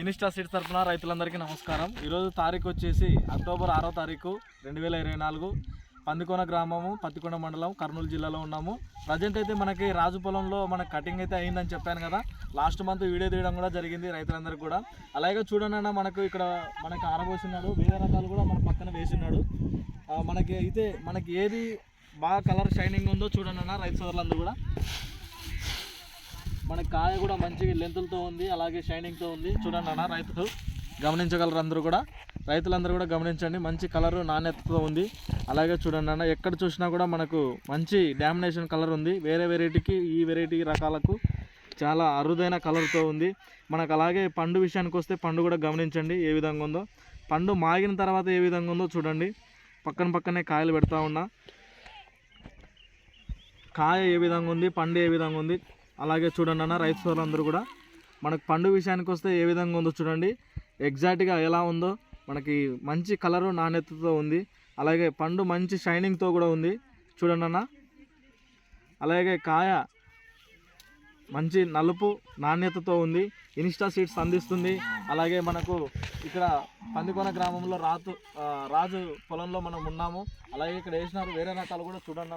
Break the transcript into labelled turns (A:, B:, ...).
A: Insta seeds తరపున రైతులందరికీ నమస్కారం. ఈరోజు తారీఖు వచ్చేసి అక్టోబర్ 6వ తారీఖు 2024. పందికొన గ్రామము, పత్తికొండ మండలం, కర్నూలు జిల్లాలో ఉన్నాము. ప్రజెంట్ అయితే మనకి రాజు పొలంలో మన కటింగ్ అయితే అయిందని చెప్పాను కదా. లాస్ట్ మంత్ వీడియో తీయడం కూడా జరిగింది రైతులందరికీ కూడా. అలాగే చూడండి, మనకు ఇక్కడ మనకి ఆరబోసినాడు, వేరే రకాలు కూడా మన పక్కన వేసినాడు. మనకి ఏది బాగా కలర్ షైనింగ్ ఉందో చూడండి రైతు సోదరులందరూ కూడా. మన కాయ కూడా మంచి లెంతులతో ఉంది, అలాగే షైనింగ్తో ఉంది. చూడండి రైతులు గమనించగలరు, రైతులందరూ కూడా గమనించండి. మంచి కలరు నాణ్యతతో ఉంది. అలాగే చూడండి ఎక్కడ చూసినా కూడా మనకు మంచి డామినేషన్ కలర్ ఉంది. వేరే వెరైటీకి ఈ వెరైటీ రకాలకు చాలా అరుదైన కలర్తో ఉంది మనకు. అలాగే పండు విషయానికి వస్తే పండు కూడా గమనించండి ఏ విధంగా ఉందో. పండు మాగిన తర్వాత ఏ విధంగా ఉందో చూడండి. పక్కనే కాయలు పెడతా ఉన్నా. కాయ ఏ విధంగా ఉంది, పండు ఏ విధంగా ఉంది, అలాగే చూడండి రైతు సోదరులందరూ కూడా. మనకు పండు విషయానికి వస్తే ఏ విధంగా ఉందో చూడండి. ఎగ్జాక్ట్గా ఎలా ఉందో మనకి మంచి కలరు నాణ్యతతో ఉంది. అలాగే పండు మంచి షైనింగ్తో కూడా ఉంది చూడండి. అలాగే కాయ మంచి నలుపు నాణ్యతతో ఉంది. ఇన్స్టా సీడ్స్ అందిస్తుంది. అలాగే మనకు ఇక్కడ పందికొన గ్రామంలో రాజు పొలంలో మనం ఉన్నాము. అలాగే ఇక్కడ వేసినారు వేరే రకాలు కూడా చూడండి